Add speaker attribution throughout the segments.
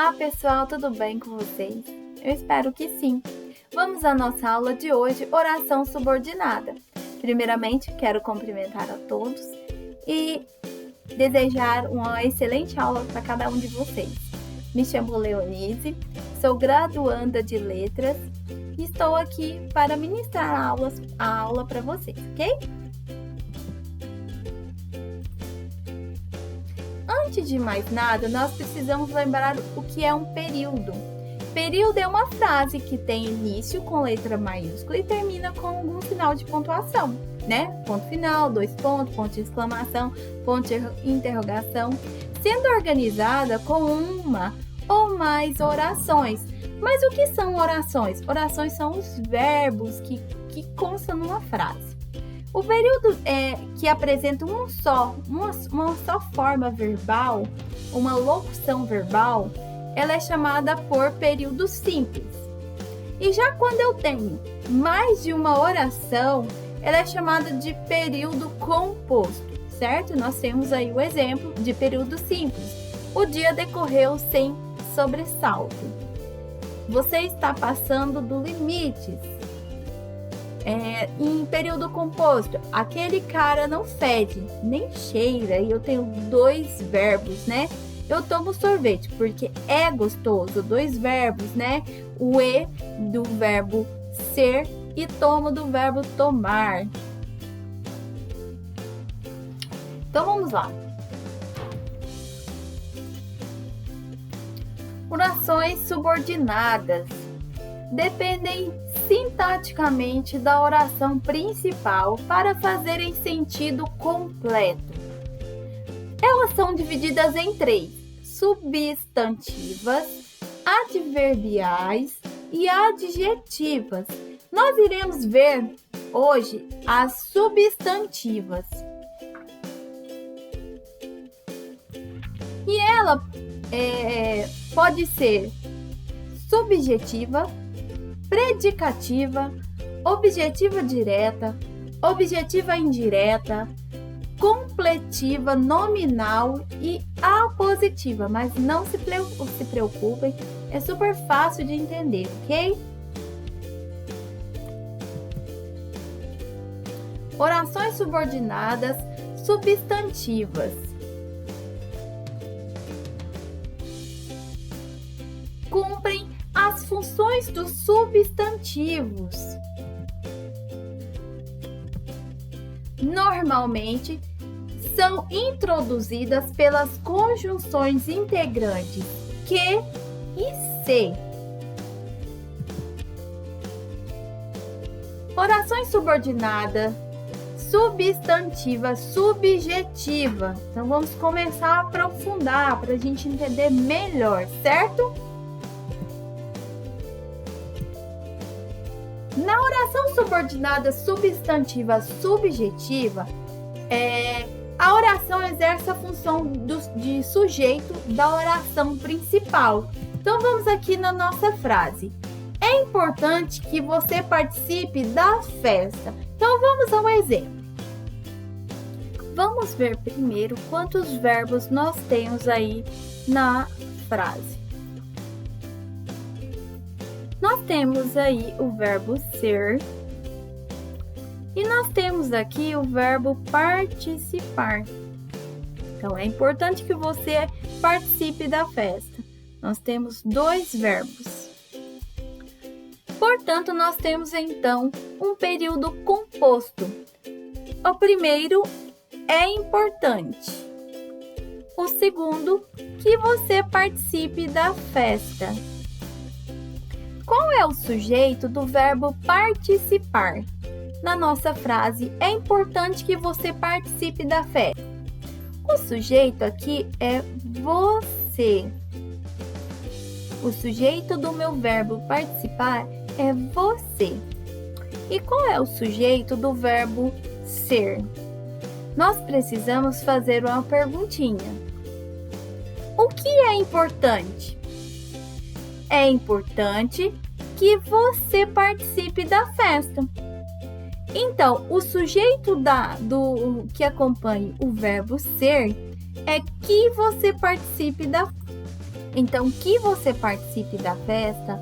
Speaker 1: Olá pessoal, tudo bem com vocês? Eu espero que sim. Vamos à nossa aula de hoje, oração subordinada. Primeiramente, quero cumprimentar a todos e desejar uma excelente aula para cada um de vocês. Me chamo Leonise, sou graduanda de Letras e estou aqui para ministrar a aula para vocês, ok? Antes de mais nada, nós precisamos lembrar o que é um período. Período é uma frase que tem início com letra maiúscula e termina com algum sinal de pontuação, né? Ponto final, dois pontos, ponto de exclamação, ponto de interrogação, sendo organizada com uma ou mais orações. Mas o que são orações? Orações são os verbos que constam numa frase. O período que apresenta uma só forma verbal, uma locução verbal, ela é chamada por período simples. E já quando eu tenho mais de uma oração, ela é chamada de período composto, certo? Nós temos aí o exemplo de período simples. O dia decorreu sem sobressalto. Você está passando do limite. Em período composto, aquele cara não fede, nem cheira, e eu tenho dois verbos, né? Eu tomo sorvete porque é gostoso, dois verbos, né? O E do verbo ser e tomo do verbo tomar. Então vamos lá. Orações subordinadas dependem sintaticamente da oração principal para fazerem sentido completo. Elas são divididas em três: substantivas, adverbiais e adjetivas. Nós iremos ver hoje as substantivas. E ela pode ser subjetiva, predicativa, objetiva direta, objetiva indireta, completiva, nominal e apositiva. Mas não se preocupem, é super fácil de entender, ok? Orações subordinadas substantivas. Cumprem as funções dos substantivos. Normalmente, são introduzidas pelas conjunções integrantes que e se. Orações subordinadas, substantiva, subjetiva. Então, vamos começar a aprofundar para a gente entender melhor, certo? Na oração subordinada substantiva subjetiva, a oração exerce a função de sujeito da oração principal. Então, vamos aqui na nossa frase. É importante que você participe da festa. Então, vamos ao exemplo. Vamos ver primeiro quantos verbos nós temos aí na frase. Nós temos aí o verbo ser e nós temos aqui o verbo participar. Então, é importante que você participe da festa. Nós temos dois verbos. Portanto, nós temos então um período composto. O primeiro é importante. O segundo, que você participe da festa. Qual é o sujeito do verbo participar? Na nossa frase, é importante que você participe da festa. O sujeito aqui é você. O sujeito do meu verbo participar é você. E qual é o sujeito do verbo ser? Nós precisamos fazer uma perguntinha. O que é importante? É importante que você participe da festa. Então, o sujeito que acompanha o verbo ser é que você participe da festa. Então, que você participe da festa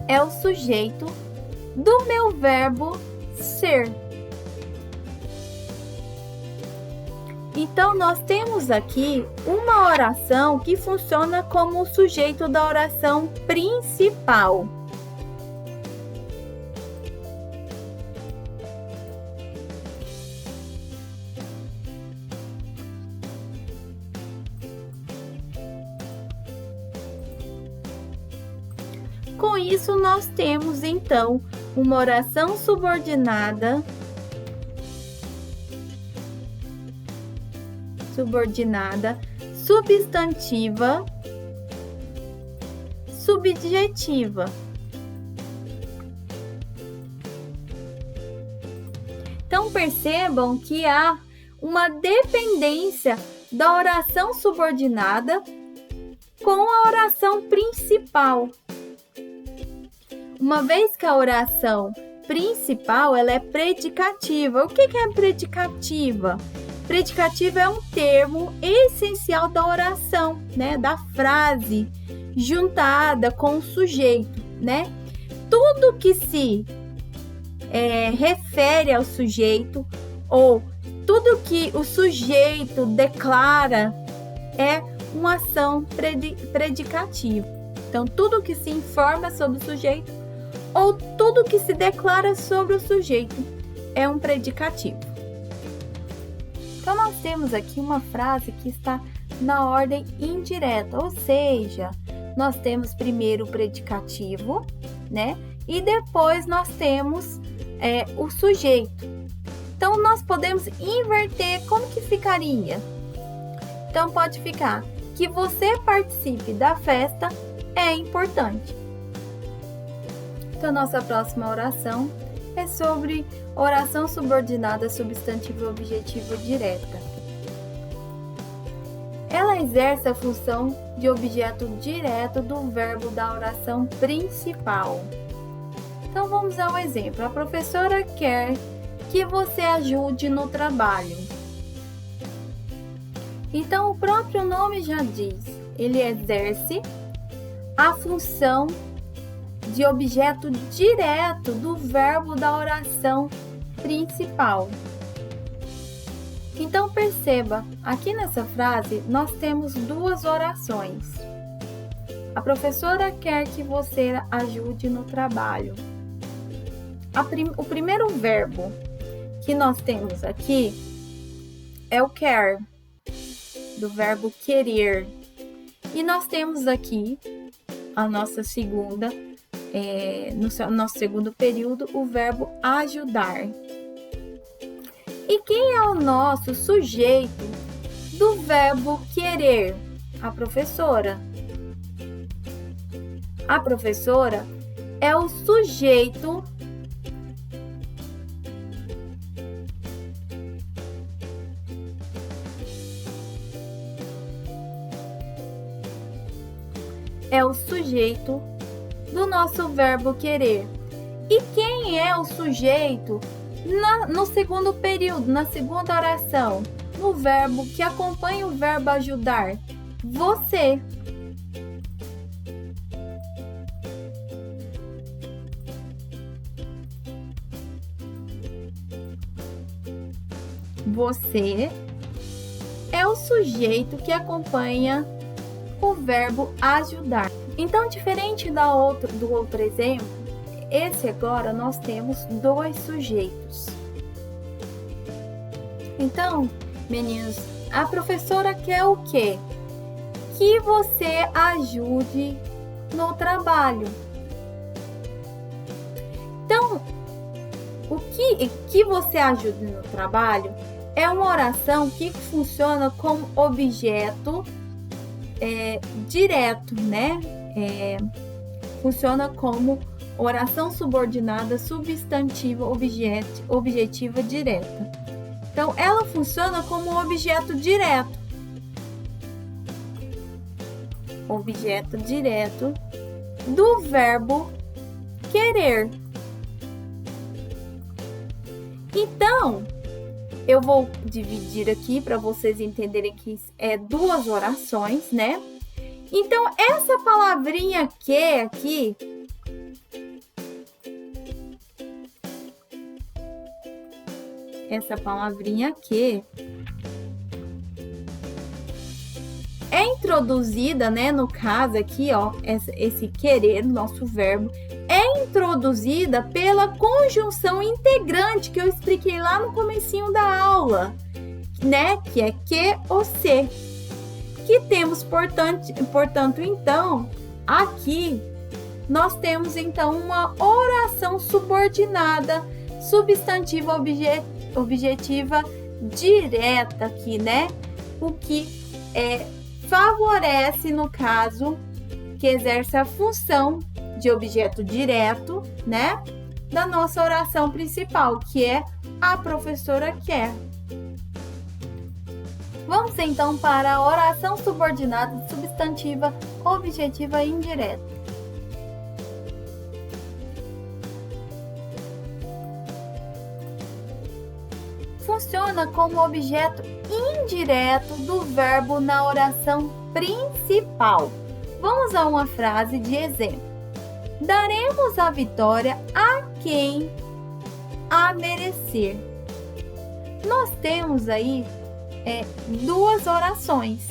Speaker 1: é o sujeito do meu verbo ser. Então, nós temos aqui uma oração que funciona como o sujeito da oração principal. Com isso, nós temos, então, uma oração subordinada, substantiva, subjetiva. Então, percebam que há uma dependência da oração subordinada com a oração principal. Uma vez que a oração principal ela é predicativa. O que é predicativa? Predicativa é um termo essencial da oração, né? Da frase juntada com o sujeito, né? Tudo que se refere ao sujeito ou tudo que o sujeito declara é uma ação predicativa. Então, tudo que se informa sobre o sujeito ou tudo que se declara sobre o sujeito é um predicativo. Então, nós temos aqui uma frase que está na ordem indireta, ou seja, nós temos primeiro o predicativo, né? E depois nós temos o sujeito. Então, nós podemos inverter. Como que ficaria? Então, pode ficar que você participe da festa é importante. Então, nossa próxima oração é sobre oração subordinada substantiva objetiva direta. Ela exerce a função de objeto direto do verbo da oração principal. Então, vamos ao exemplo. A professora quer que você ajude no trabalho. Então, o próprio nome já diz, ele exerce a função de objeto direto do verbo da oração principal. Então, perceba, aqui nessa frase nós temos duas orações. A professora quer que você ajude no trabalho. O primeiro verbo que nós temos aqui é o quer, do verbo querer. E nós temos aqui a nossa segunda, no nosso segundo período, o verbo ajudar. E quem é o nosso sujeito do verbo querer? A professora. A professora é o sujeito do nosso verbo querer. E quem é o sujeito no segundo período, na segunda oração? No verbo que acompanha o verbo ajudar? Você. Você é o sujeito que acompanha o verbo ajudar. Então, diferente do outro exemplo, esse agora nós temos dois sujeitos. Então, meninos, a professora quer o quê? Que você ajude no trabalho. Então, o que você ajude no trabalho é uma oração que funciona como objeto direto, né? Funciona como oração subordinada substantiva objetiva direta. Então, ela funciona como objeto direto. Objeto direto do verbo querer. Então, Eu vou dividir aqui para vocês entenderem que é duas orações, né? Então, essa palavrinha que aqui, essa palavrinha que é introduzida, né? No caso aqui, ó, esse querer, nosso verbo, é introduzida pela conjunção integrante que eu expliquei lá no comecinho da aula, né? Que é que ou se. Que temos, portanto, então, aqui nós temos então uma oração subordinada, substantiva objetiva direta aqui, né? O que favorece, no caso, que exerce a função de objeto direto, né? Da nossa oração principal, que é a professora quer. Vamos então para a oração subordinada substantiva objetiva indireta. Funciona como objeto indireto do verbo na oração principal. Vamos a uma frase de exemplo. Daremos a vitória a quem a merecer. Nós temos aí duas orações.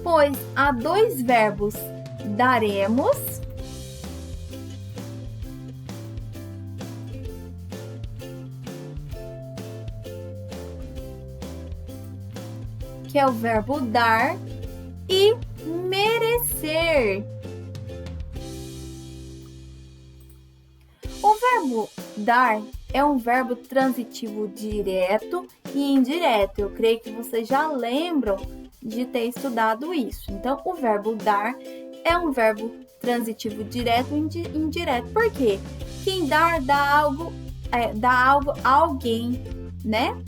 Speaker 1: Pois há dois verbos, daremos que é o verbo dar e merecer. O verbo dar é um verbo transitivo direto e indireto. Eu creio que vocês já lembram de ter estudado isso. Então, o verbo dar é um verbo transitivo direto e indireto. Por quê? Quem dá algo a alguém, né?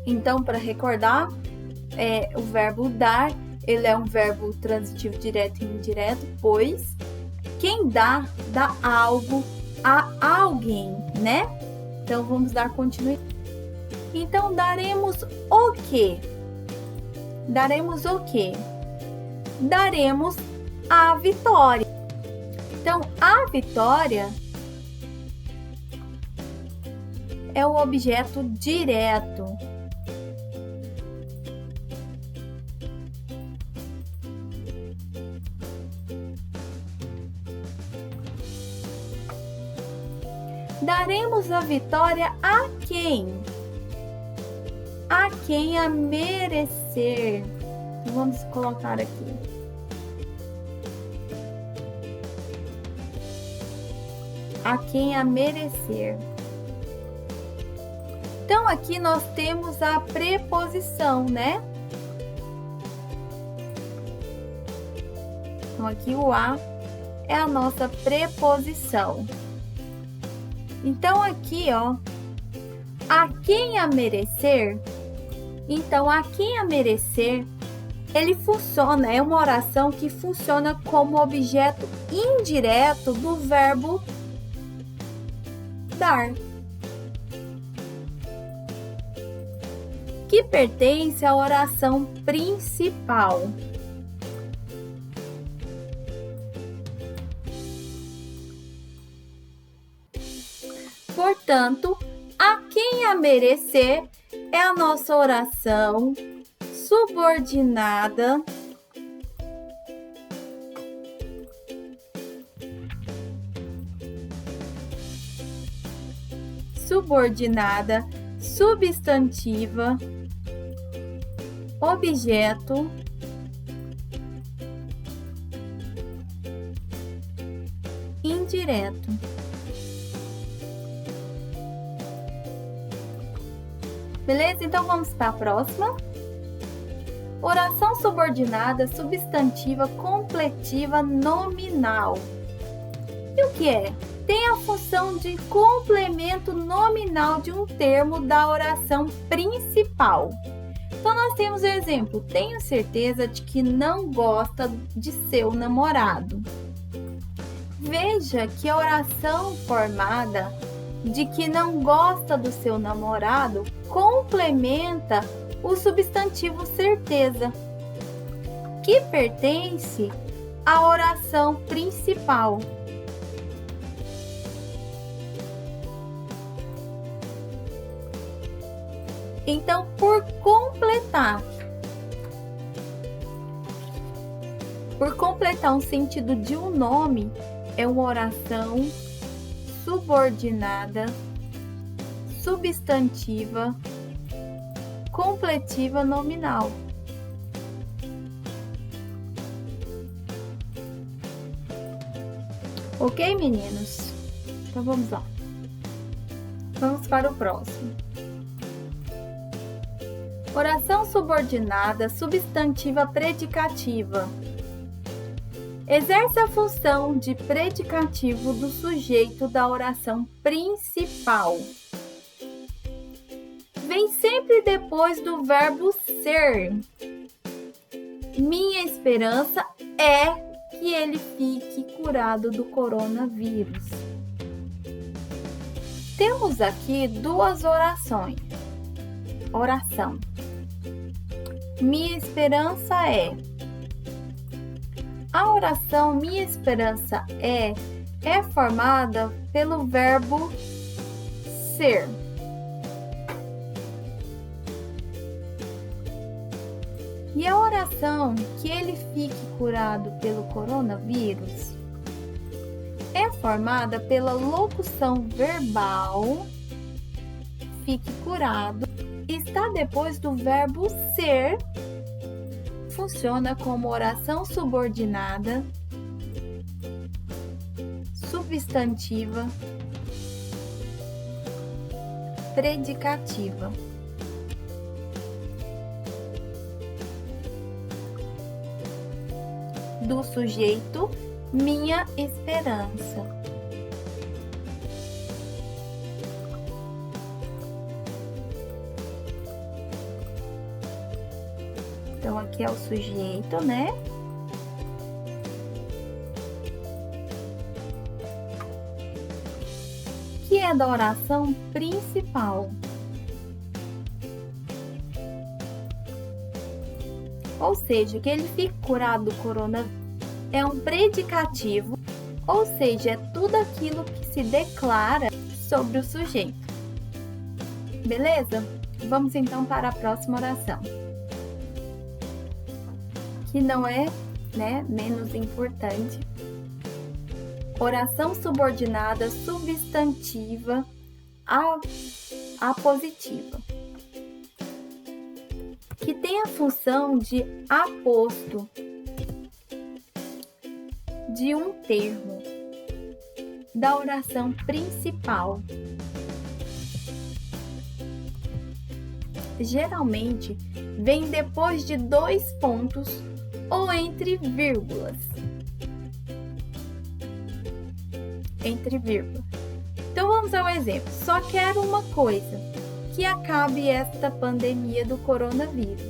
Speaker 1: Então, para recordar, o verbo dar, ele é um verbo transitivo direto e indireto, pois quem dá algo a alguém, né? Então, vamos dar continuidade. Então, daremos o quê? Daremos o quê? Daremos a vitória. Então, a vitória é o objeto direto. Daremos a vitória a quem? A quem a merecer. Vamos colocar aqui. A quem a merecer. Então, aqui nós temos a preposição, né? Então, aqui o a é a nossa preposição. Então, aqui, ó, a quem a merecer. Então, a quem a merecer, ele funciona, é uma oração que funciona como objeto indireto do verbo dar, que pertence à oração principal. Portanto, a quem a merecer é a nossa oração subordinada substantiva, objeto indireto. Beleza? Então, vamos para a próxima. Oração subordinada, substantiva, completiva, nominal. E o que é? Tem a função de complemento nominal de um termo da oração principal. Então, nós temos o exemplo: tenho certeza de que não gosta de seu namorado. Veja que a oração formada de que não gosta do seu namorado complementa o substantivo certeza, que pertence à oração principal. Então, por completar um sentido de um nome, é uma oração subordinada, substantiva, completiva nominal. Ok, meninos? Então vamos lá. Vamos para o próximo. Oração subordinada, substantiva predicativa. Exerce a função de predicativo do sujeito da oração principal. Vem sempre depois do verbo ser. Minha esperança é que ele fique curado do coronavírus. Temos aqui duas orações. Oração. Minha esperança é. A oração minha esperança é formada pelo verbo ser. E a oração que ele fique curado pelo coronavírus é formada pela locução verbal fique curado, está depois do verbo ser. Funciona como oração subordinada, substantiva, predicativa. Do sujeito, minha esperança. Então, aqui é o sujeito, né? Que é da oração principal. Ou seja, que ele fique curado do coronavírus é um predicativo, ou seja, é tudo aquilo que se declara sobre o sujeito. Beleza? Vamos então para a próxima oração. Que não é, menos importante. Oração subordinada substantiva apositiva, que tem a função de aposto de um termo da oração principal. Geralmente vem depois de 2 pontos ou entre vírgulas. Então vamos ao exemplo. Só quero uma coisa, que acabe esta pandemia do coronavírus.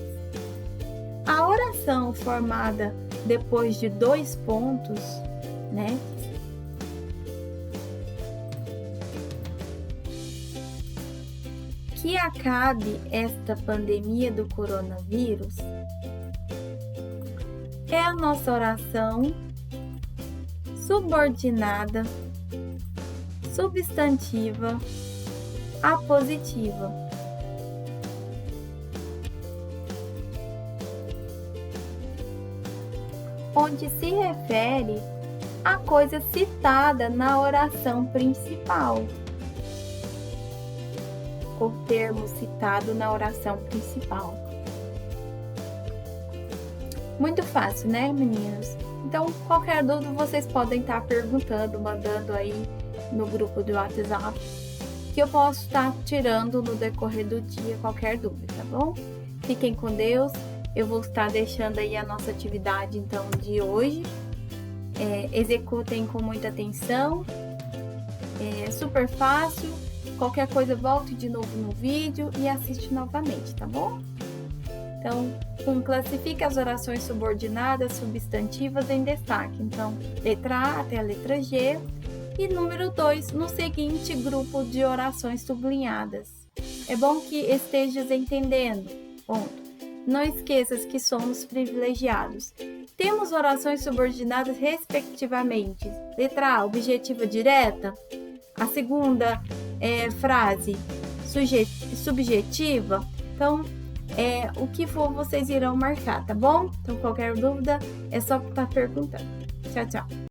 Speaker 1: A oração formada depois de 2 pontos, que acabe esta pandemia do coronavírus, é a nossa oração subordinada, substantiva, apositiva. Onde se refere à coisa citada na oração principal. O termo citado na oração principal. Muito fácil, né, meninos? Então, qualquer dúvida vocês podem estar perguntando, mandando aí no grupo do WhatsApp, que eu posso estar tirando no decorrer do dia qualquer dúvida, tá bom? Fiquem com Deus. Eu vou estar deixando aí a nossa atividade, então, de hoje. Executem com muita atenção. É super fácil. Qualquer coisa, volte de novo no vídeo e assiste novamente, tá bom? Então, classifique as orações subordinadas substantivas em destaque. Então, letra A até a letra G. E número 2, no seguinte grupo de orações sublinhadas. É bom que estejas entendendo. Ponto. Não esqueças que somos privilegiados. Temos orações subordinadas respectivamente. Letra A, objetiva direta. A segunda frase subjetiva. Então, o que for vocês irão marcar, tá bom? Então, qualquer dúvida é só estar perguntando. Tchau, tchau.